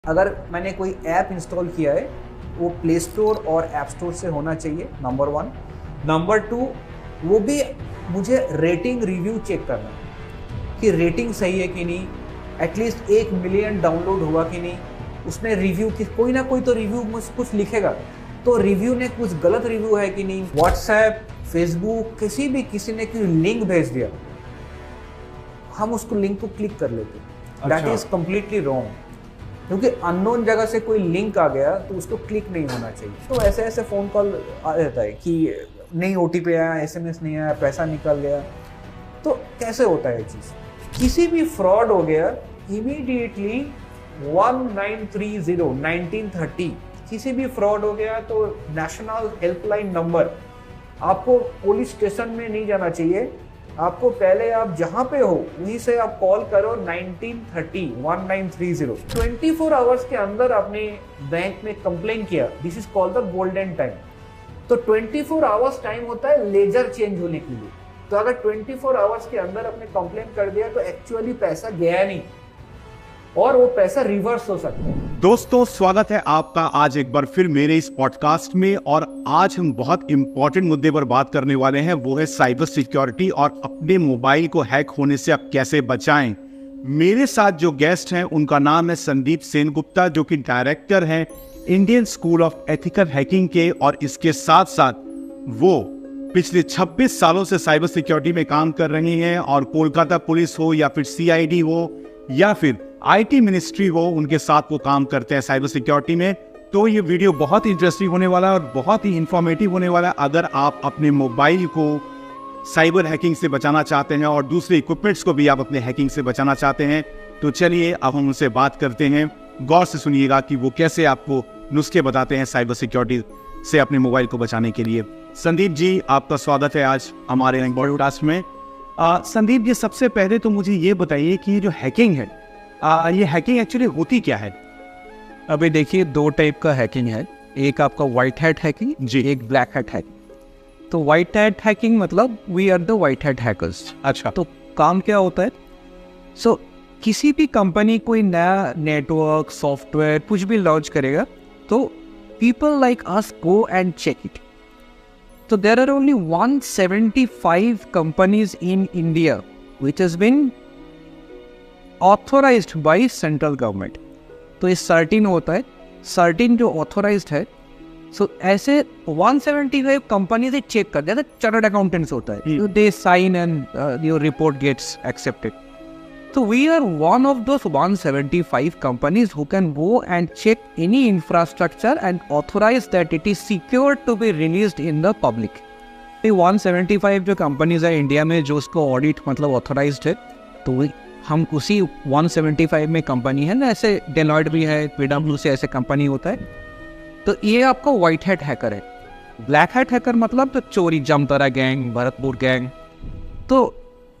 अगर मैंने कोई ऐप इंस्टॉल किया है वो प्ले स्टोर और ऐप स्टोर से होना चाहिए, नंबर 1। नंबर 2, वो भी मुझे रेटिंग रिव्यू चेक करना कि रेटिंग सही है कि नहीं, एटलीस्ट 1 मिलियन डाउनलोड हुआ कि नहीं, उसने रिव्यू की कोई ना कोई तो रिव्यू मुझे कुछ लिखेगा, तो रिव्यू ने कुछ गलत रिव्यू है कि नहीं। व्हाट्सएप, फेसबुक, किसी ने कोई लिंक भेज दिया, हम उसको लिंक को क्लिक कर लेते, दैट इज कम्प्लीटली रॉन्ग, क्योंकि अननोन जगह से कोई लिंक आ गया तो उसको क्लिक नहीं होना चाहिए। तो ऐसे ऐसे फ़ोन कॉल आ जाता है कि नहीं OTP आया, SMS नहीं आया, पैसा निकल गया, तो कैसे होता है ये चीज़। किसी भी फ्रॉड हो गया, इमीडिएटली 1930 किसी भी फ्रॉड हो गया तो नेशनल हेल्पलाइन नंबर, आपको पुलिस स्टेशन में नहीं जाना चाहिए, आपको पहले आप जहां पे हो वहीं से आप कॉल करो 1930 24 आवर्स के अंदर आपने बैंक में कंप्लेन किया, this is called the golden time. तो 24 आवर्स टाइम होता है लेजर चेंज होने के लिए। तो अगर 24 आवर्स के अंदर आपने कंप्लेन कर दिया तो एक्चुअली पैसा गया नहीं और वो पैसा रिवर्स हो सकता है। दोस्तों, स्वागत है आपका आज एक बार फिर मेरे इस पॉडकास्ट में। और आज हम बहुत इंपॉर्टेंट मुद्दे पर बात करने वाले हैं, वो है साइबर सिक्योरिटी और अपने मोबाइल को हैक होने से आप कैसे बचाएं। मेरे साथ जो गेस्ट हैं उनका नाम है संदीप सेनगुप्ता, जो कि डायरेक्टर हैं Indian school of ethical hacking के, और इसके साथ साथ वो पिछले 26 सालों से साइबर सिक्योरिटी में काम कर रही हैं। और कोलकाता पुलिस हो या फिर CID हो या फिर IT मिनिस्ट्री हो, उनके साथ वो काम करते हैं साइबर सिक्योरिटी में। तो ये वीडियो बहुत इंटरेस्टिंग होने वाला है और बहुत ही इंफॉर्मेटिव होने वाला है। अगर आप अपने मोबाइल को साइबर हैकिंग से बचाना चाहते हैं और दूसरे इक्विपमेंट्स को भी आप अपने हैकिंग से बचाना चाहते हैं, तो चलिए अब हम उनसे बात करते हैं। गौर से सुनिएगा कि वो कैसे आपको नुस्खे बताते हैं साइबर सिक्योरिटी से अपने मोबाइल को बचाने के लिए। संदीप जी, आपका स्वागत है आज हमारे पॉडकास्ट में। संदीप जी, सबसे पहले तो मुझे ये बताइए कि ये जो हैकिंग है, ये हैकिंग एक्चुअली होती क्या है? अभी देखिए, 2 टाइप का हैकिंग है। एक आपका व्हाइट हैट हैकिंग जी, एक ब्लैक हैट हैकिंग। तो व्हाइट हैट हैकिंग मतलब we are the white hat hackers. अच्छा, तो काम क्या होता है? किसी भी कंपनी कोई नया नेटवर्क, सॉफ्टवेयर कुछ भी लॉन्च करेगा तो people like us go and check it. तो there are only 175 companies in India which has been authorised by central government. तो ये सर्टिन होता है, सर्टिन जो ऑथोराइज्ड है। ऐसे 175 कंपनी से चेक कर दिया, चार्टर्ड अकाउंटेंट्स होता है, they sign and your report gets accepted. So we are one of those 175 companies who can go and check any infrastructure and authorize that it is secure to be released in the public. ये 175 जो companies है India में जो उसको audit मतलब authorised है, तो हम उसी 175 में कंपनी है ना। ऐसे डेलॉयट भी है, PwC ऐसे कंपनी होता है। तो ये आपका व्हाइट हैट हैकर है। ब्लैक हैट हैकर मतलब तो चोरी, जमतारा गैंग, भरतपुर गैंग। तो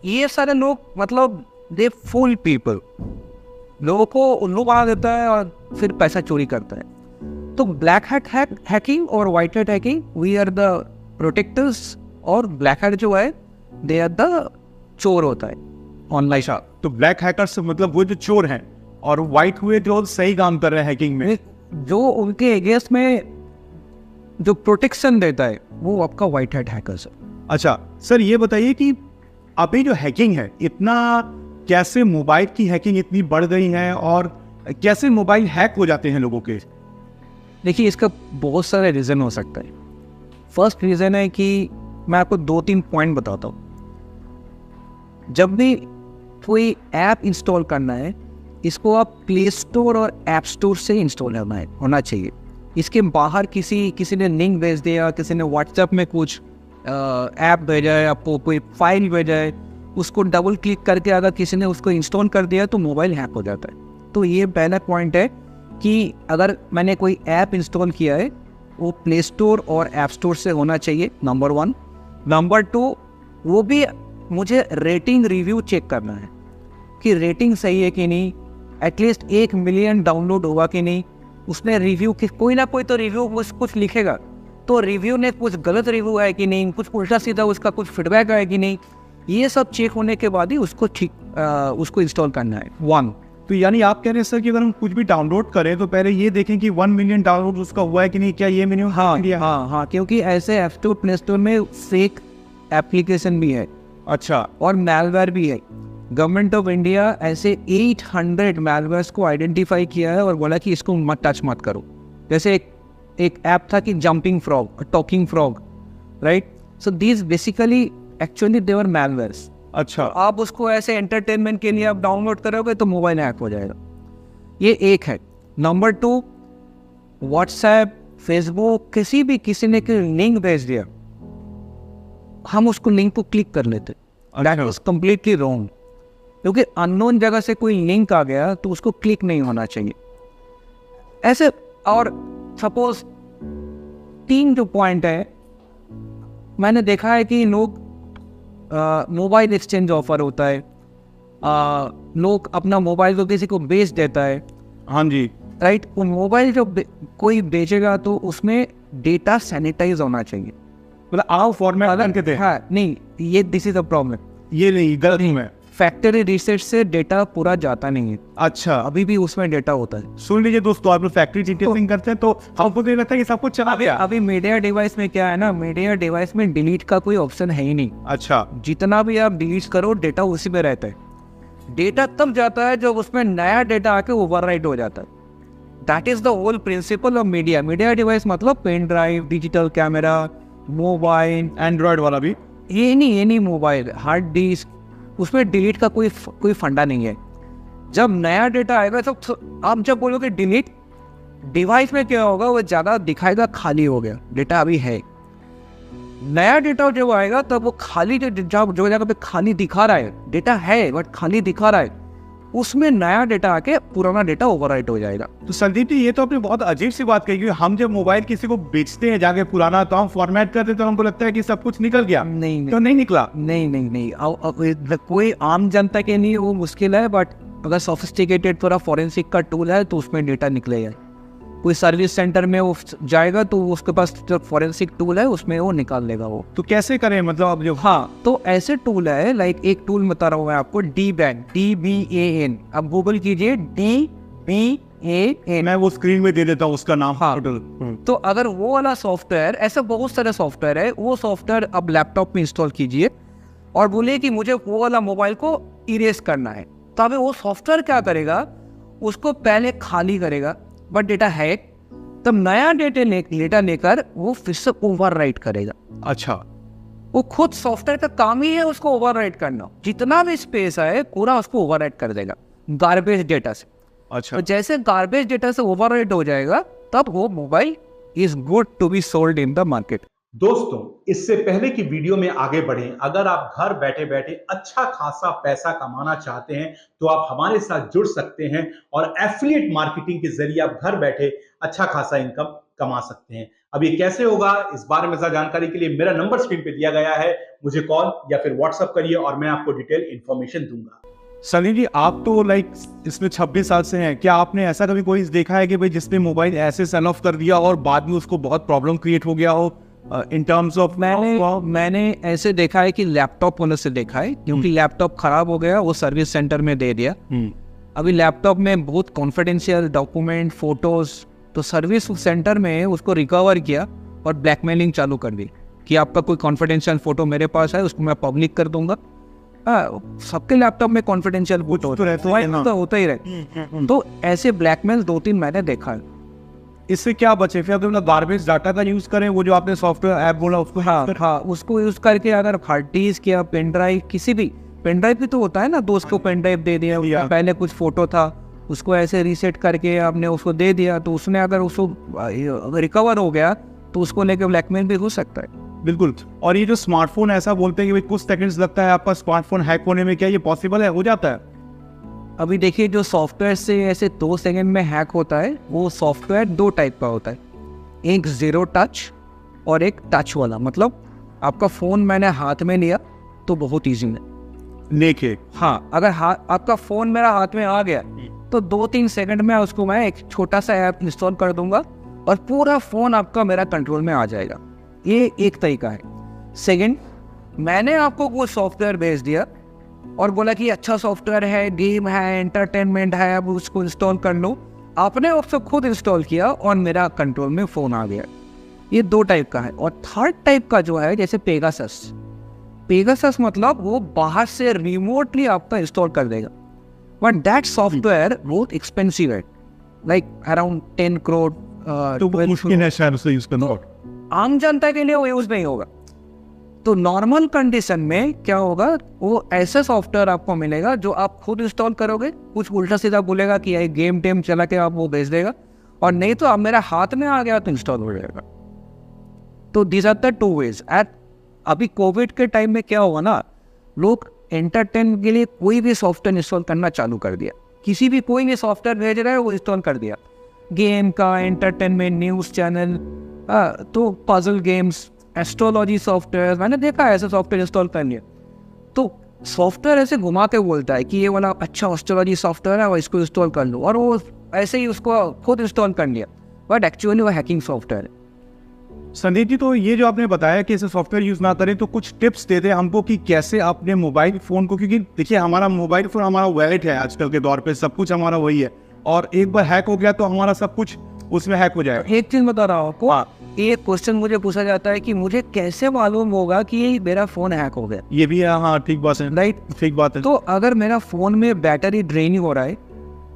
ये सारे लोग मतलब दे फुल पीपल, लोगों को उल्लू बना देता है और फिर पैसा चोरी करता है। तो ब्लैक हैट हैकिंग और white hat hacking, we are the protectors, और ब्लैक हैट जो है दे आर द चोर होता है ऑनलाइन। तो ब्लैक हैकर्स मतलब वो जो चोर हैं, और व्हाइट हुए जो सही काम कर रहे हैं हैकिंग में, जो उनके अगेंस्ट में जो प्रोटेक्शन देता है, वो आपका व्हाइट हैट हैकर्स है। अच्छा सर, ये बताइए कि अभी जो हैकिंग है, इतना कैसे मोबाइल की हैकिंग इतनी बढ़ गई है और कैसे मोबाइल हैक हो जाते हैं लोगों के? देखिए, इसका बहुत सारे रीज़न हो सकता है। फर्स्ट रीज़न है कि मैं आपको 2-3 पॉइंट बताता हूँ। जब भी कोई ऐप इंस्टॉल करना है, इसको आप प्ले स्टोर और ऐप स्टोर से इंस्टॉल होना चाहिए। इसके बाहर किसी ने लिंक भेज दिया, किसी ने व्हाट्सएप में कुछ ऐप भेजा है, आपको कोई फाइल भेजा है, उसको डबल क्लिक करके अगर किसी ने उसको इंस्टॉल कर दिया तो मोबाइल हैक हो जाता है। तो ये पहला पॉइंट है कि अगर मैंने कोई ऐप इंस्टॉल किया है वो प्ले स्टोर और ऐप स्टोर से होना चाहिए, नंबर 1। नंबर 2, वो भी मुझे रेटिंग रिव्यू चेक करना है कि रेटिंग सही है कि नहीं, एटलीस्ट 1 मिलियन डाउनलोड हुआ कि नहीं, उसने रिव्यू कोई ना कोई तो रिव्यू कुछ लिखेगा, तो रिव्यू ने कुछ गलत रिव्यू है कि नहीं, कुछ उल्टा सीधा उसका कुछ फीडबैक है कि नहीं, ये सब चेक होने के बाद ही उसको इंस्टॉल करना है। 1 तो यानी आप कह रहे हैं सर कि अगर हम कुछ भी डाउनलोड करें तो पहले ये देखें कि 1 मिलियन डाउनलोड उसका हुआ है कि नहीं, क्या ये मिनिमम? हाँ, क्योंकि ऐसे ऐप स्टोर प्ले स्टोर में फेक एप्लीकेशन भी है, अच्छा, और मैलवेयर भी है। गवर्नमेंट ऑफ इंडिया ऐसे 800 मैलवेयर्स को आइडेंटिफाई किया है और बोला कि इसको टच मत करो। जैसे एक ऐप था कि jumping frog, talking frog, right? So these basically actually they were malwares. अच्छा, आप उसको ऐसे एंटरटेनमेंट के लिए आप डाउनलोड करोगे तो मोबाइल हैक हो जाएगा। ये एक है। नंबर 2, व्हाट्सएप, फेसबुक, किसी ने लिंक भेज दिया, हम उसको लिंक को क्लिक कर लेते। दैट इज कम्प्लीटली रॉन्ग, क्योंकि अननोन जगह से कोई लिंक आ गया तो उसको क्लिक नहीं होना चाहिए ऐसे। और सपोज 3 जो पॉइंट है, मैंने देखा है कि लोग मोबाइल एक्सचेंज ऑफर होता है, लोग अपना मोबाइल तो किसी को बेच देता है। हाँ जी, राइट। वो मोबाइल जो कोई बेचेगा तो उसमें डेटा सैनिटाइज होना चाहिए, मतलब आप फॉर्मेट करके दे। हाँ, नहीं, ये दिस इज अ प्रॉब्लम। ये नहीं, गलत नहीं है। फैक्ट्री रिसर्च से डेटा पूरा जाता नहीं है। अच्छा, अभी भी उसमें डेटा होता है। सुन लीजिए दोस्तों, आप लोग फैक्ट्री डिटेलिंग करते हैं तो हमको तो लगता है कि सब कुछ चला गया। अभी मीडिया डिवाइस में क्या है ना, मीडिया डिवाइस में डिलीट का कोई ऑप्शन है ही नहीं। अच्छा, जितना भी आप डिलीट करो डेटा उसी में रहता है। डेटा तब जाता है जब उसमें नया डेटा आके ओवरराइट हो जाता है। That is the whole principle of media. Media device मतलब pen drive, digital camera, mobile, android वाला भी, ये नहीं मोबाइल, हार्ड डिस्क, उसमें डिलीट का कोई फंडा नहीं है। जब नया डेटा आएगा तब आप जब बोलोगे डिलीट, डिवाइस में क्या होगा, वो ज़्यादा दिखाएगा खाली हो गया, डेटा अभी है। नया डेटा जब आएगा तब वो खाली जो जगह पे खाली दिखा रहा है, डेटा है बट खाली दिखा रहा है, उसमें नया डेटा आके पुराना डेटा ओवरराइट हो जाएगा। तो संदीप जी, ये तो आपने बहुत अजीब सी बात कही, क्योंकि हम जब मोबाइल किसी को बेचते हैं जाके पुराना, तो हम फॉर्मेट करते तो हमको लगता है कि सब कुछ निकल गया। नहीं, तो नहीं निकला। नहीं, कोई आम जनता के लिए वो मुश्किल है, बट अगर सोफिस्टिकेटेड थोड़ा फॉरेंसिक का टूल है तो उसमें डेटा निकलेगा। कोई सर्विस सेंटर में वो जाएगा तो उसके पास जो फॉरेंसिक टूल है उसमें वो निकाल लेगा वो। तो कैसे करें, मतलब अब जो, हाँ, तो ऐसे टूल है, लाइक एक टूल बता रहा हूँ मैं आपको, DBAN, DBAN। अब गूगल कीजिए DBAN, मैं वो स्क्रीन में दे देता हूँ उसका नाम। हाँ। तो अगर वो वाला सॉफ्टवेयर, ऐसा बहुत सारे सॉफ्टवेयर है, वो सॉफ्टवेयर अब लैपटॉप में इंस्टॉल कीजिए और बोलिए कि मुझे वो वाला मोबाइल को इरेज करना है, तो अभी वो सॉफ्टवेयर क्या करेगा, उसको पहले खाली करेगा, बट डेटा है, तब नया डेटा लेकर वो फिर से ओवरराइट करेगा। अच्छा, वो खुद सॉफ्टवेयर का काम ही है उसको ओवरराइट करना, जितना भी स्पेस है पूरा उसको ओवरराइट कर देगा गार्बेज डेटा से। अच्छा, तो जैसे गार्बेज डेटा से ओवरराइट हो जाएगा तब वो mobile is good to be sold in the market. दोस्तों, इससे पहले कि वीडियो में आगे बढ़ें, अगर आप घर बैठे बैठे अच्छा खासा पैसा कमाना चाहते हैं तो आप हमारे साथ जुड़ सकते हैं और एफिलिएट मार्केटिंग के जरिए आप घर बैठे अच्छा खासा इनकम कमा सकते हैं। अब ये कैसे होगा, इस बारे में ज्यादा जानकारी के लिए मेरा नंबर स्क्रीन पे दिया गया है, मुझे कॉल या फिर व्हाट्सएप करिए और मैं आपको डिटेल इंफॉर्मेशन दूंगा। संदीप जी, आप तो लाइक इसमें 26 साल से हैं, क्या आपने ऐसा कभी कोई देखा है कि भाई जिसने मोबाइल ऐसे सेल ऑफ कर दिया और बाद में उसको बहुत प्रॉब्लम क्रिएट हो गया हो इन टर्म्स ऑफ? मैंने ऐसे देखा है कि लैपटॉप होने से देखा है, क्योंकि लैपटॉप खराब हो गया, वो सर्विस सेंटर में दे दिया। अभी लैपटॉप में बहुत कॉन्फिडेंशियल डॉक्यूमेंट, फोटोज, तो सर्विस सेंटर में उसको रिकवर किया और ब्लैकमेलिंग चालू कर दी कि आपका कोई कॉन्फिडेंशियल फोटो मेरे पास है, उसको मैं पब्लिक कर दूंगा। सबके लैपटॉप में कॉन्फिडेंशियल फोटो तो होता ही रहे। तो ऐसे ब्लैकमेल 2-3 मैंने देखा है। इससे क्या बचे फिर? अगर गार्बेज डाटा का यूज करें, वो जो आपने सॉफ्टवेयर ऐप बोला उसको, हाँ, उसको यूज करके अगर हार्ड डिस्क या पेन ड्राइव, किसी भी पेन ड्राइव भी तो होता है ना, दोस्त को पेन ड्राइव दे दिया, पहले कुछ फोटो था उसको ऐसे रीसेट करके आपने उसको दे दिया, तो उसने अगर उसको रिकवर हो गया तो उसको लेकर ब्लैकमेल भी हो सकता है। बिल्कुल। और ये जो स्मार्टफोन ऐसा बोलते हैं कि कुछ सेकंड्स लगता है आपका स्मार्टफोन हैक होने में, क्या ये पॉसिबल है, हो जाता है? अभी देखिए, जो सॉफ्टवेयर से ऐसे 2 सेकंड में हैक होता है, वो सॉफ्टवेयर 2 टाइप का होता है, एक 0 टच और एक टच वाला। मतलब आपका फ़ोन मैंने हाथ में लिया तो बहुत ईजी है लेके, हाँ, अगर आपका फ़ोन मेरा हाथ में आ गया तो 2-3 सेकंड में उसको मैं एक छोटा सा ऐप इंस्टॉल कर दूंगा और पूरा फ़ोन आपका मेरा कंट्रोल में आ जाएगा। ये एक तरीका है। सेकंड, मैंने आपको वो सॉफ्टवेयर भेज दिया, और बोला कि अच्छा सॉफ्टवेयर है, गेम है, एंटरटेनमेंट है, अब उसको इंस्टॉल कर लो। आपने उसको खुद इंस्टॉल किया और मेरा कंट्रोल में फ़ोन आ गया। ये 2 टाइप का है। और थर्ड टाइप का जो है जैसे पेगासस मतलब वो बाहर से रिमोटली आपका इंस्टॉल कर देगा, बट दैट सॉफ्टवेयर बहुत एक्सपेंसिव है, लाइक अराउंड 10 करोड़। तो मुश्किल है शायद उसे यूज करना। आम जनता के लिए वो यूज नहीं होगा। तो नॉर्मल कंडीशन में क्या होगा, वो ऐसा सॉफ्टवेयर आपको मिलेगा जो आप खुद इंस्टॉल करोगे, कुछ उल्टा सीधा बोलेगा कि ये गेम टेम चला के आप वो भेज देगा, और नहीं तो अब मेरा हाथ में आ गया तो इंस्टॉल हो जाएगा। तो दिस आर द 2 वेज। अभी कोविड के टाइम में क्या होगा ना, लोग एंटरटेन के लिए कोई भी सॉफ्टवेयर इंस्टॉल करना चालू कर दिया। किसी भी कोई भी सॉफ्टवेयर भेज रहा है वो इंस्टॉल कर दिया, गेम का, एंटरटेनमेंट, न्यूज़ चैनल, तो पजल गेम्स, एस्ट्रोलॉजी सॉफ्टवेयर, मैंने देखा है ऐसे सॉफ्टवेयर इंस्टॉल कर लिया। तो सॉफ्टवेयर ऐसे घुमा के बोलता है कि ये वाला अच्छा एस्ट्रोलॉजी सॉफ्टवेयर है और इसको इंस्टॉल कर लो, और वो ऐसे ही उसको खुद इंस्टॉल कर लिया, बट एक्चुअली वो हैकिंग सॉफ्टवेयर है। संदीप जी, तो ये जो आपने बताया कि ऐसे सॉफ्टवेयर यूज ना करें, तो कुछ टिप्स देते हैं हमको कि कैसे अपने मोबाइल फोन को, क्योंकि देखिए हमारा मोबाइल फोन हमारा वैलेट है आजकल के दौर पे, सब कुछ हमारा वही है, और एक बार हैक हो गया तो हमारा सब कुछ उसमें हैक हो जाएगा। एक चीज बता रहा हूँ आपको, एक क्वेश्चन मुझे पूछा जाता है कि मुझे कैसे मालूम होगा कि मेरा फोन हैक हो गया। ये भी है, हाँ ठीक बात है, राइट, ठीक बात है। तो अगर मेरा फोन में बैटरी ड्रेनिंग हो रहा है,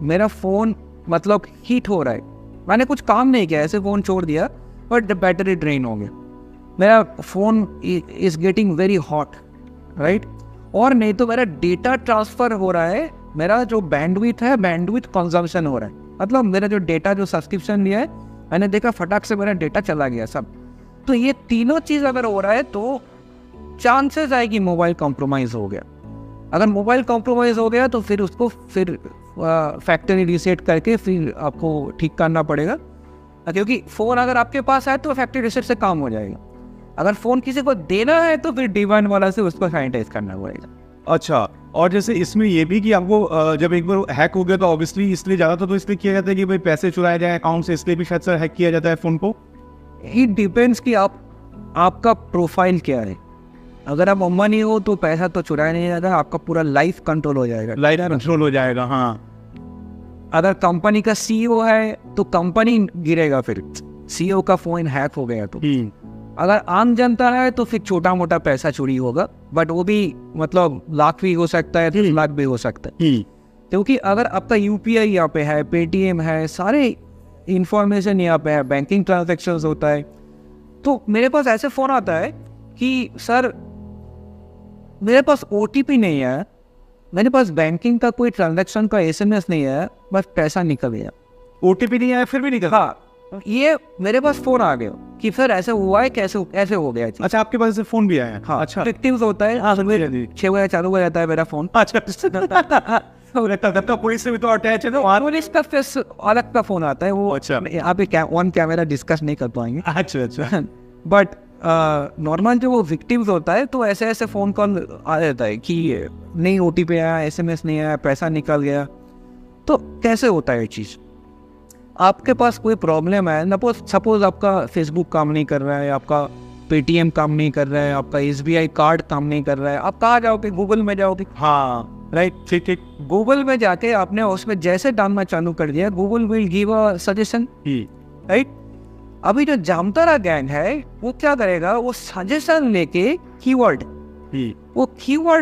मेरा फोन मतलब हीट हो रहा है, मैंने कुछ काम नहीं किया, ऐसे फोन छोड़ दिया बट बैटरी ड्रेन हो गया, मेरा phone is getting very hot, right, और नहीं तो मेरा डेटा ट्रांसफर हो रहा है, मेरा जो बैंडविड्थ है, बैंडविड्थ कंजम्पशन हो रहा है, मतलब मेरा जो डेटा, जो सब्सक्रिप्शन लिया है, मैंने देखा फटाक से मेरा डेटा चला गया सब। तो ये तीनों चीज़ अगर हो रहा है तो चांसेस है कि मोबाइल कॉम्प्रोमाइज़ हो गया। अगर मोबाइल कॉम्प्रोमाइज़ हो गया तो फिर उसको फिर फैक्ट्री रीसेट करके फिर आपको ठीक करना पड़ेगा, क्योंकि फ़ोन अगर आपके पास है तो फैक्ट्री रीसेट से काम हो जाएगा। अगर फ़ोन किसी को देना है तो फिर D1 वाला से उसको सैनिटाइज करना पड़ेगा। अच्छा, और जैसे इसमें ये भी कि आपको जब एक बार हैक हो गया तो ऑब्वियसली इसलिए ज़्यादा तो इसलिए किया जाता है कि भाई पैसे चुराए जाए अकाउंट से, इसलिए भी शायद सर हैक किया जाता है फ़ोन को। इट डिपेंड्स कि आपका प्रोफाइल क्या है। अगर आप अंबानी हो तो पैसा तो चुराया नहीं जाता, आपका पूरा लाइफ कंट्रोल हो जाएगा, लाइफ कंट्रोल हो जाएगा। हाँ, अगर कंपनी का CEO है तो कंपनी गिरेगा, फिर CEO का फोन हैक हो गया तो। अगर आम जनता है तो फिर छोटा मोटा पैसा चोरी होगा, बट वो भी मतलब लाख भी हो सकता है, 10 लाख भी हो सकता है, क्योंकि अगर आपका UPI यहाँ पे है, पेटीएम है, सारे इंफॉर्मेशन यहाँ पे है, बैंकिंग ट्रांजेक्शन्स होता है। तो मेरे पास ऐसे फ़ोन आता है कि सर मेरे पास OTP नहीं है, मेरे पास बैंकिंग का कोई ट्रांजैक्शन का SMS नहीं है, बस पैसा निकल गया। OTP नहीं आया फिर भी निकल। हाँ, ये मेरे पास फोन आ गया कि सर ऐसे हुआ है, कैसे हो गया। अच्छा, आपके पास ऐसे फोन भी आया है? हाँ, अच्छा, विक्टिम्स होता है। हाँ, 6 बजे चालू हो जाता है मेरा फोन। अच्छा, तब तो पुलिस से भी तो अटैच है, तो पुलिस का फेस अलग का फोन आता है वो। अच्छा, यहाँ पे ऑन कैमरा डिस्कस नहीं कर पाएंगे। अच्छा, बट नॉर्मल जो वो विक्टिम्स होता है तो ऐसे फोन कॉल आ जाता है कि नहीं OTP आया, SMS नहीं आया, पैसा निकल गया। तो कैसे होता है ये चीज़? आपके पास कोई प्रॉब्लम है ना, सपोज आपका फेसबुक काम नहीं कर रहा है, आपका पेटीएम काम नहीं कर रहा है, आपका SBI कार्ड काम नहीं कर रहा है, आप कहाँ जाओगे? गूगल में जाओगे। हाँ, राइट, ठीक। गूगल में जाके आपने उसमें जैसे डालना चालू कर दिया, Google will give a suggestion, right. अभी जो जामतारा गैंग है वो क्या करेगा, वो सजेशन लेके कीवर्ड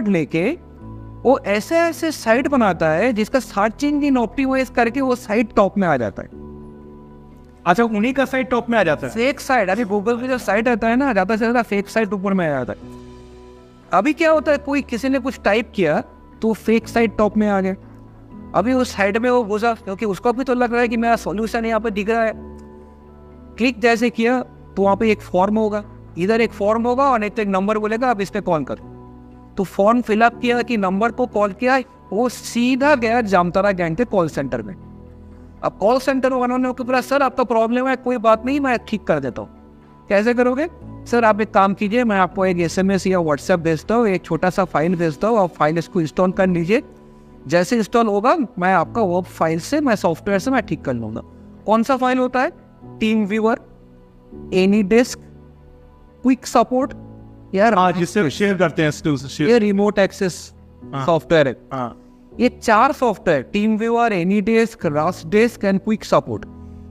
लेके वो ऐसे साइट बनाता है जिसका सर्च इंजन ऑप्टिमाइज करके वो साइट टॉप में आ जाता है। अच्छा, उन्हीं का साइट टॉप में आ जाता है। फेक साइट, अभी गूगल पे जो साइट आता है ना, ज्यादा से ज्यादा फेक साइट ऊपर में आ जाता है। अभी क्या होता है, कोई किसी ने कुछ टाइप किया तो फेक साइट टॉप में आ गया। अभी उस साइट में वो घुसा, क्योंकि उसको भी तो लग रहा है कि मेरा सॉल्यूशन यहाँ पे दिख रहा है। क्लिक जैसे किया तो वहाँ पे एक फॉर्म होगा, इधर एक फॉर्म होगा और नहीं तो एक नंबर बोलेगा अब इस पे कॉल करो। तो फॉर्म फिलअप किया कि नंबर को कॉल किया, वो सीधा गया जामतारा गैंग के कॉल सेंटर में। अब कॉल सेंटर वालों को बोला सर आपका प्रॉब्लम है, कोई बात नहीं, मैं ठीक कर देता हूँ। कैसे करोगे सर? आप एक काम कीजिए, मैं आपको एक SMS या WhatsApp भेजता हूँ, एक छोटा सा फाइल भेजता हूँ, आप फाइल इसको इंस्टॉल कर लीजिए। जैसे इंस्टॉल होगा मैं आपका वो फाइल से, मैं सॉफ्टवेयर से मैं ठीक कर लूँगा। कौन सा फाइल होता है? Team viewer, AnyDesk, quick support, यार जिससे शेयर करते हैं, ये रिमोट एक्सेस सॉफ्टवेयर है। हाँ, ये 4 software, team viewer, anydesk, rustdesk and quick support,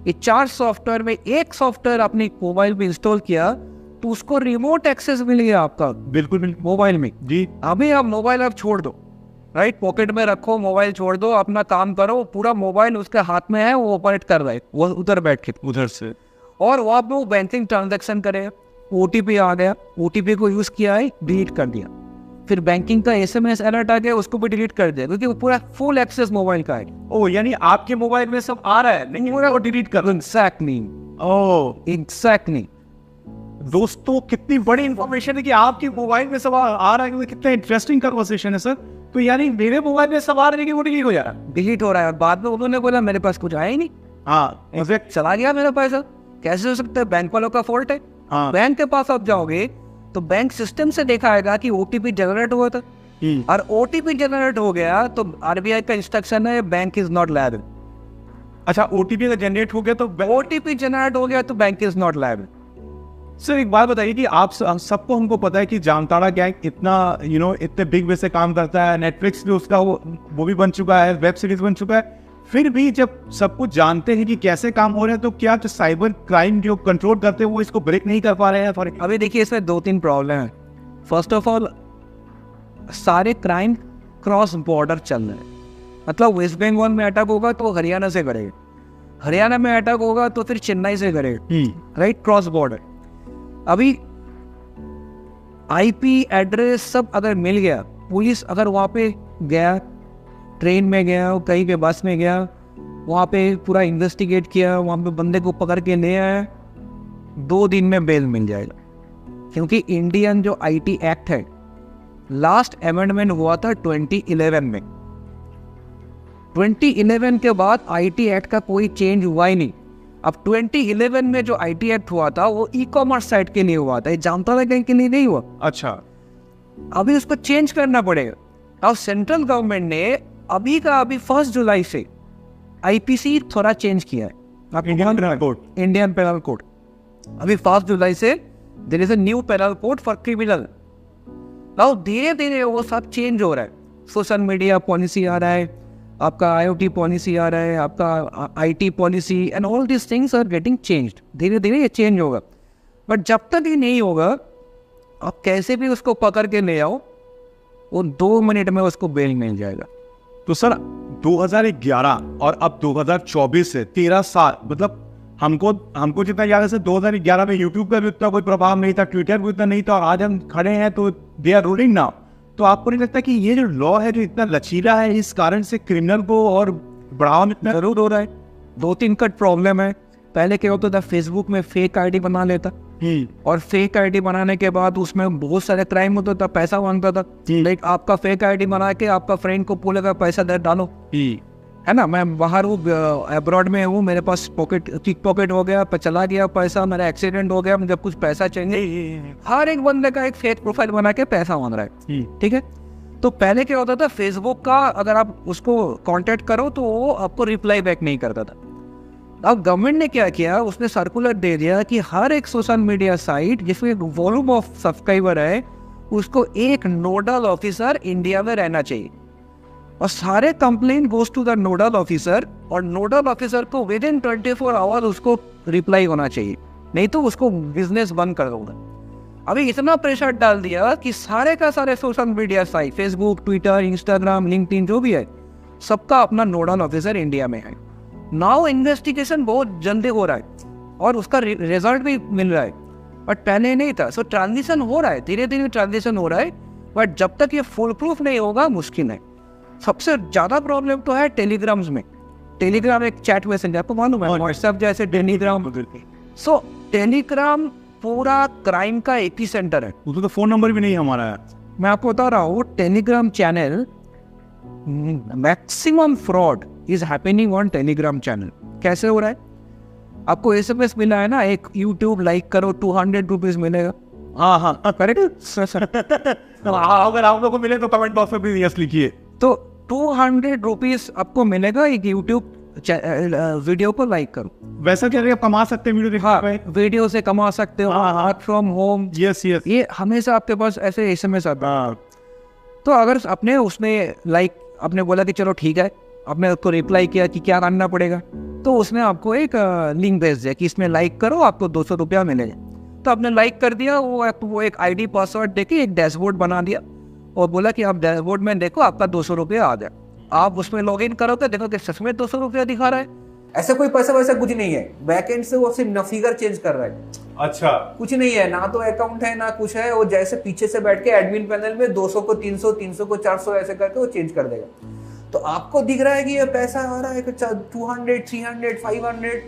ये 4 सॉफ्टवेयर में एक सॉफ्टवेयर आपने मोबाइल पे इंस्टॉल किया तो उसको रिमोट एक्सेस मिल गया आपका बिल्कुल बिल्कुल मोबाइल में। जी। अभी आप मोबाइल आप छोड़ दो, राइट, पॉकेट में रखो, मोबाइल छोड़ दो, अपना काम करो, पूरा मोबाइल उसके हाथ में है, वो ऑपरेट कर रहा है, वो उधर बैठ के उधर से, और वहाँ पे वो बैंकिंग ट्रांजैक्शन करे, ओटीपी आ गया, ओटीपी को यूज किया है, डिलीट कर दिया, फिर बैंकिंग का एसएमएस अलर्ट आ गया, उसको भी डिलीट कर दिया, क्योंकि वो पूरा फुल एक्सेस मोबाइल का है। ओ यानी आपके मोबाइल में सब आ रहा है, नहीं वो डिलीट कर दो। एग्जैक्टली, ओ एग्जैक्टली। दोस्तों कितनी बड़ी इंफॉर्मेशन है कि आपके मोबाइल में सब आ रहा है, कितना इंटरेस्टिंग कन्वर्सेशन है सर। तो यानी मेरे मोबाइल में सब आ रहा है कि वो डिलीट हो जा रहा है, डिलीट हो रहा है, और बाद में उन्होंने बोला मेरे पास कुछ आया ही नहीं, हाँ एग्जैक्ट, चला गया मेरा पैसा। कैसे हो सकता है? बैंक वालों का फॉल्ट है। हाँ बैंक के पास आप जाओगे तो बैंक सिस्टम से दिखाएगा कि ओटीपी जनरेट हुआ था, और ओटीपी जनरेट हो गया तो आरबीआई का इंस्ट्रक्शन है बैंक इज नॉट लायबल। अच्छा, ओटीपी अगर जनरेट हो गया तो ओटीपी जनरेट हो गया तो bank is not liable. Sir एक बात बताइए कि आप सबको हमको पता है कि जामताड़ा गैंग इतना इतने बिग वे से काम करता है, नेटफ्लिक्स भी उसका वो भी बन चुका है, वेब सीरीज बन चुका है, फिर भी जब सब कुछ जानते हैं कि कैसे काम हो रहे हैं तो क्या जो साइबर क्राइम जो कंट्रोल करते हैं वो इसको ब्रेक नहीं कर पा रहे हैं? फॉर अभी देखिए इसमें 2-3 प्रॉब्लम है। फर्स्ट ऑफ ऑल, सारे क्राइम क्रॉस बॉर्डर चल रहे हैं, मतलब वेस्ट बंगाल में अटैक होगा तो हरियाणा से करेगा, हरियाणा में अटैक होगा तो फिर चेन्नई से करेगा, राइट, क्रॉस बॉर्डर। अभी आईपी एड्रेस सब अगर मिल गया, पुलिस अगर वहाँ पे गया, ट्रेन में गया, कहीं पे बस में गया, वहाँ पे पूरा इन्वेस्टिगेट किया, वहाँ पे बंदे को पकड़ के ले आया, 2 दिन में बेल मिल जाएगा। क्योंकि इंडियन जो आईटी एक्ट है, लास्ट अमेंडमेंट हुआ था 2011 में, 2011 के बाद आईटी एक्ट का कोई चेंज हुआ ही नहीं। अब 2011 में जो आईटी एक्ट हुआ था वो ई कॉमर्स साइट के लिए हुआ था, ये जामताड़ा गैंग के लिए नहीं हुआ। अच्छा, अभी उसको चेंज करना पड़ेगा। अब सेंट्रल गवर्नमेंट ने अभी 1 जुलाई से आईपीसी थोड़ा चेंज किया है, Indian penal code, Indian penal code. अभी 1 जुलाई से there is a new penal code for criminal. Now धीरे धीरे वो सब चेंज हो रहा है, सोशल मीडिया पॉलिसी आ रहा है, आपका आईओटी पॉलिसी आ रहा है, आपका IT policy, and all this things are getting changed. धीरे धीरे ये चेंज होगा, बट जब तक ये नहीं होगा आप कैसे भी उसको पकड़ के ले आओ, वो 2 मिनट में उसको बेल मिल जाएगा। तो सर 2011 और अब 2024 से 13 साल, मतलब हमको जितना याद है सर 2011 में यूट्यूब का भी उतना कोई प्रभाव नहीं था, ट्विटर भी उतना नहीं था, और आज हम खड़े हैं तो दे आर रूलिंग नाउ। तो आपको नहीं लगता कि ये जो लॉ है जो इतना लचीला है, इस कारण से क्रिमिनल को और बढ़ावा मिलना जरूर हो रहा है? 2-3 कट प्रॉब्लम है। पहले क्या होता था, फेसबुक में फेक आईडी बना लेता, और फेक आईडी बनाने के बाद उसमें बहुत सारे क्राइम होता था, पैसा मांगता था। लाइक आपका फेक आईडी बना के आपका फ्रेंड को बोलेगा पैसा दे डालो, है ना, मैं बाहर हूँ, अब्रॉड में हूँ, मेरे पास पिक पॉकेट हो गया, चला गया पैसा, मेरा एक्सीडेंट हो गया, मुझे कुछ पैसा चाहिए। हर एक बंदे का एक फेक प्रोफाइल बना के पैसा मांग रहा है, ठीक है। तो पहले क्या होता था, फेसबुक का अगर आप उसको कांटेक्ट करो तो वो आपको रिप्लाई बैक नहीं करता था। अब गवर्नमेंट ने क्या किया, उसने सर्कुलर दे दिया कि हर एक सोशल मीडिया साइट जिसमें वॉल्यूम ऑफ सब्सक्राइबर है उसको एक नोडल ऑफिसर इंडिया में रहना चाहिए, और सारे complaint goes to the nodal officer, और नोडल ऑफिसर को विद इन 24 आवर उसको रिप्लाई होना चाहिए, नहीं तो उसको बिजनेस बंद कर दूंगा। अभी इतना प्रेशर डाल दिया कि सारे का सारे social media site, Facebook, Twitter, Instagram, LinkedIn जो भी है, सबका अपना नोडल ऑफिसर इंडिया में है। नाउ इन्वेस्टिगेशन बहुत जल्दी हो रहा है और उसका रिजल्ट भी मिल रहा है, बट पहले नहीं था। सो ट्रांजिशन हो रहा है, धीरे धीरे ट्रांजिशन हो रहा है, बट जब तक ये फुल प्रूफ नहीं होगा मुश्किल है। सबसे ज्यादा प्रॉब्लम तो है टेलीग्राम्स में। टेलीग्राम एक चैट मैसेंजर, आपको मालूम है, व्हाट्सएप जैसे टेलीग्राम। सो टेलीग्राम पूरा क्राइम का एपी सेंटर है, उसको तो फोन नंबर भी नहीं हमारा है। मैं आपको बता रहा हूँ, Telegram channel, maximum fraud is happening on Telegram channel. कैसे हो रहा है, आपको एसएमएस मिला है ना, एक यूट्यूब लाइक करो 200 रुपीज मिलेगा। हाँ हाँ करेक्ट। अगर आप लोगों को मिले तो कमेंट बॉक्स में भी यस लिखिए। तो 200 रुपीज आपको मिलेगा एक यूट्यूब वीडियो को लाइक करो। वैसा क्या आप कमा सकते हैं वीडियो देखने पे? वीडियो से कमा सकते हो, work from home. Yes yes, ये हमेशा आपके पास ऐसे एसएमएस आता है। तो अगर आपने उसमें लाइक आपने बोला कि चलो ठीक है, आपने उसको रिप्लाई किया कि क्या करना पड़ेगा, तो उसने आपको एक लिंक भेज दिया कि इसमें लाइक करो, आपको 200 रुपया मिलेगा। तो आपने लाइक कर दिया, वो एक आईडी पासवर्ड देके एक डैशबोर्ड बना दिया और बोला कि आप डैशबोर्ड में देखो आपका 200 रुपया आ गया। आप उसमें लॉग इन करोगे, देखो कि सच में 200 रुपया दिखा रहा है। ऐसा कोई पैसा वैसा कुछ नहीं है, बैकएंड से वो सिर्फ फिगर चेंज कर रहा है। अच्छा, कुछ नहीं है, ना तो अकाउंट है ना कुछ है। वो जैसे पीछे से बैठ के एडमिन पैनल में 200 को 300, 300 को 400 ऐसे करके वो चेंज कर देगा। तो आपको दिख रहा है कि ये पैसा आ रहा है 200, 300, 500।